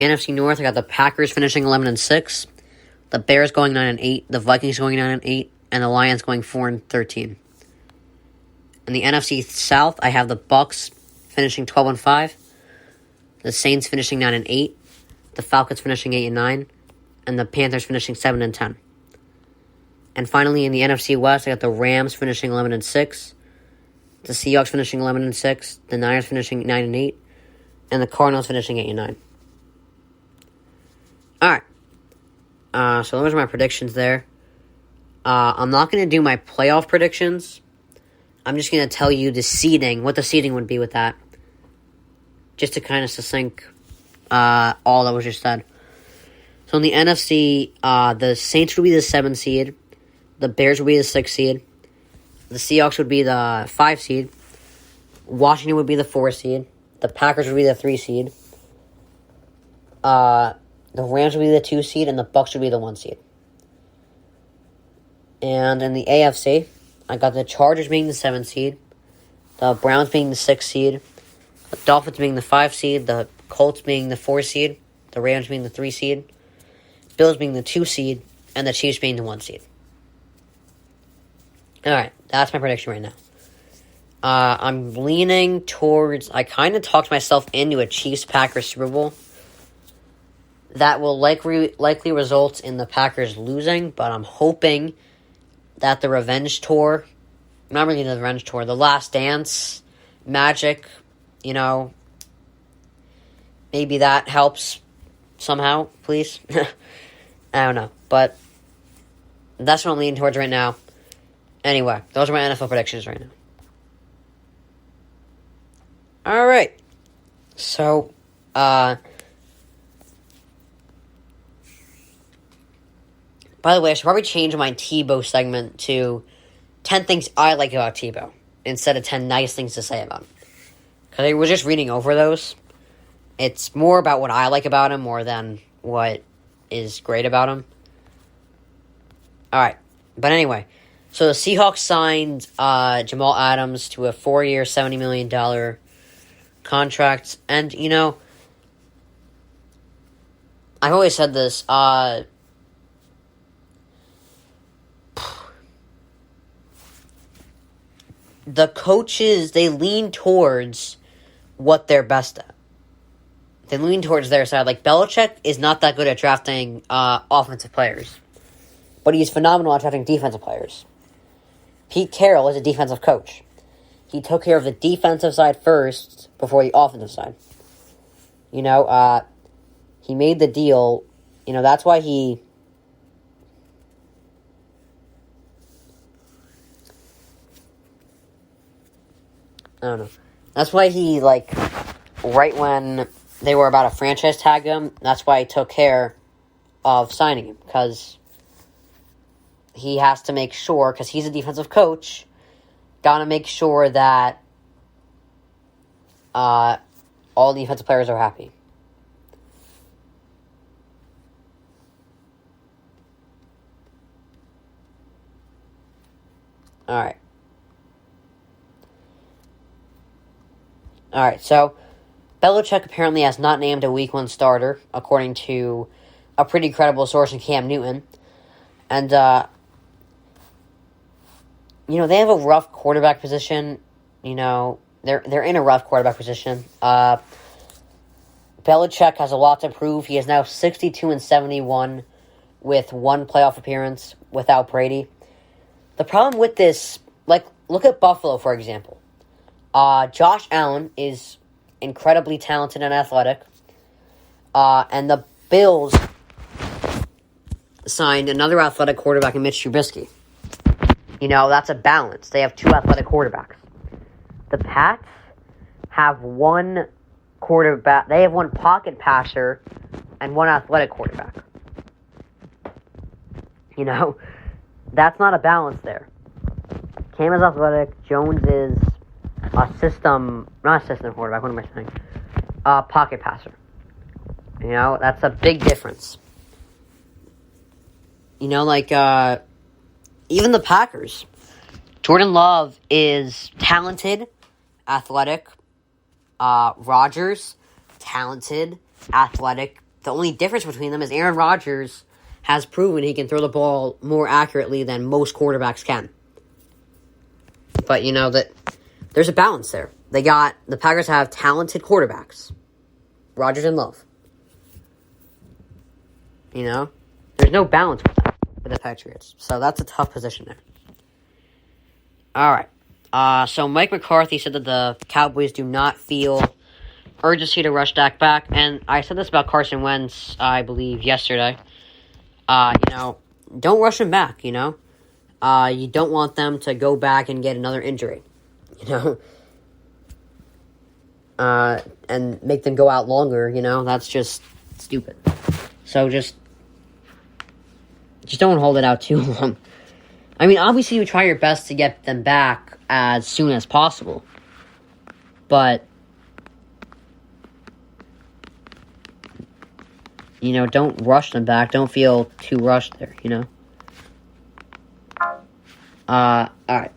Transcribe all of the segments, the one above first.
NFC North, I got the Packers finishing 11-6, the Bears going 9-8, the Vikings going 9-8, and the Lions going 4-13. In the NFC South, I have the Bucks finishing 12-5, the Saints finishing 9-8, the Falcons finishing 8-9, and the Panthers finishing 7-10. And finally, in the NFC West, I got the Rams finishing 11-6, the Seahawks finishing 11-6, the Niners finishing 9-8, and the Cardinals finishing 8-9. Alright. So those are my predictions there. I'm not going to do my playoff predictions. I'm just going to tell you the seeding, what the seeding would be with that. Just to kind of succinct all that was just said. So in the NFC, the Saints would be the 7th seed. The Bears would be the 6th seed. The Seahawks would be the 5th seed. Washington would be the 4th seed. The Packers would be the 3rd seed. The Rams would be the 2 seed, and the Bucks would be the 1 seed. And in the AFC, I got the Chargers being the 7th seed, the Browns being the 6th seed, the Dolphins being the 5th seed, the Colts being the 4th seed, the Rams being the 3 seed, Bills being the 2 seed, and the Chiefs being the 1 seed. Alright, that's my prediction right now. I'm leaning towards... I kind of talked myself into a Chiefs-Packers Super Bowl. That will likely result in the Packers losing, but I'm hoping that the revenge tour... Not really the revenge tour, the Last Dance, Magic, maybe that helps somehow, please. I don't know, but that's what I'm leaning towards right now. Anyway, those are my NFL predictions right now. Alright. So, by the way, I should probably change my Tebow segment to 10 things I like about Tebow instead of 10 nice things to say about him. Because I was just reading over those. It's more about what I like about him more than what is great about him. Alright. But anyway, so the Seahawks signed Jamal Adams to a 4-year, $70 million contract. And, I've always said this, the coaches, they lean towards what they're best at. They lean towards their side. Like, Belichick is not that good at drafting offensive players, but he's phenomenal at drafting defensive players. Pete Carroll is a defensive coach. He took care of the defensive side first before the offensive side. He made the deal. That's why he... I don't know. That's why he, right when they were about to franchise tag him, that's why he took care of signing him. Because he has to make sure, because he's a defensive coach, gotta make sure that all the defensive players are happy. Alright, so Belichick apparently has not named a Week 1 starter, according to a pretty credible source in Cam Newton. And, they have a rough quarterback position. They're in a rough quarterback position. Belichick has a lot to prove. He is now 62-71 with one playoff appearance without Brady. The problem with this, look at Buffalo, for example. Josh Allen is incredibly talented and athletic. And the Bills signed another athletic quarterback in Mitch Trubisky. That's a balance. They have two athletic quarterbacks. The Pats have one quarterback. They have one pocket passer and one athletic quarterback. That's not a balance there. Cam is athletic. Jones is not a system quarterback. What am I saying? Pocket passer. That's a big difference. Even the Packers. Jordan Love is talented, athletic. Rodgers, talented, athletic, The only difference between them is Aaron Rodgers has proven he can throw the ball more accurately than most quarterbacks can. But, that there's a balance there. The Packers have talented quarterbacks. Rodgers and Love. There's no balance with the Patriots. So that's a tough position there. All right. So Mike McCarthy said that the Cowboys do not feel urgency to rush Dak back. And I said this about Carson Wentz, I believe, yesterday. Don't rush him back, You don't want them to go back and get another injury, and make them go out longer, That's just stupid. So just don't hold it out too long. I mean, obviously you try your best to get them back as soon as possible. But, don't rush them back. Don't feel too rushed there, Alright.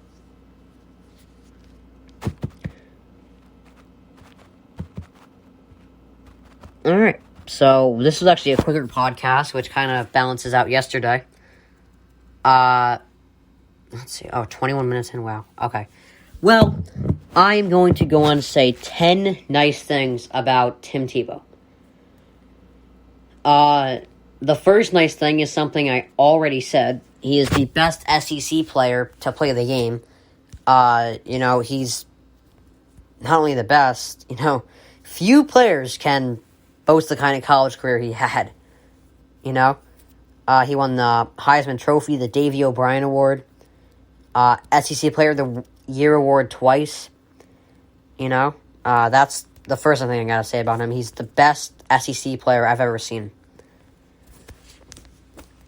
Alright. So, this is actually a quicker podcast, which kind of balances out yesterday. Let's see. 21 minutes in. Wow. Okay. Well, I am going to go on to say 10 nice things about Tim Tebow. The first nice thing is something I already said. He is the best SEC player to play the game. He's not only the best, few players can boast the kind of college career he had. He won the Heisman Trophy, the Davey O'Brien Award, SEC Player of the Year Award twice. That's the first thing I gotta say about him. He's the best SEC player I've ever seen.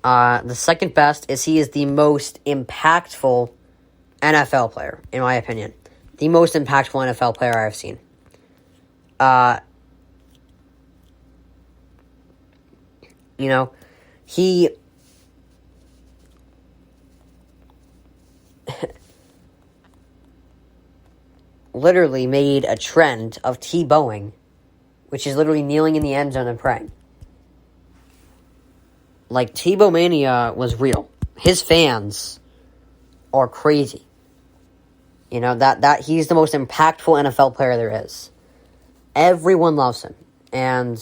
The second best is he is the most impactful NFL player, in my opinion. The most impactful NFL player I've seen. He literally made a trend of T-bowing, which is literally kneeling in the end zone and praying. Like, Tebow Mania was real. His fans are crazy. That he's the most impactful NFL player there is. Everyone loves him. And,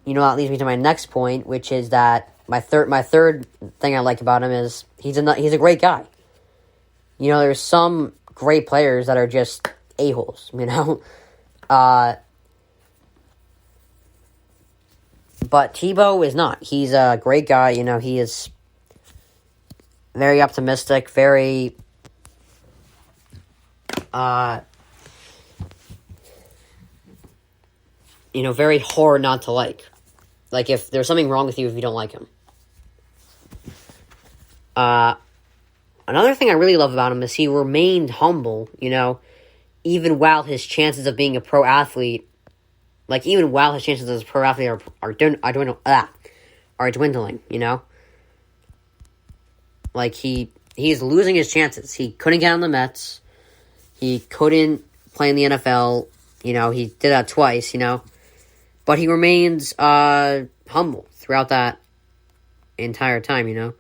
that leads me to my next point, which is that my third thing I like about him is he's a great guy. There's some great players that are just a-holes, But Tebow is not. He's a great guy. He is very optimistic, very very hard not to like. Like, if there's something wrong with you if you don't like him. Another thing I really love about him is he remained humble, even while his chances of being a pro athlete, are dwindling, Like, he's losing his chances. He couldn't get on the Mets. He couldn't play in the NFL. He did that twice, But he remains humble throughout that entire time,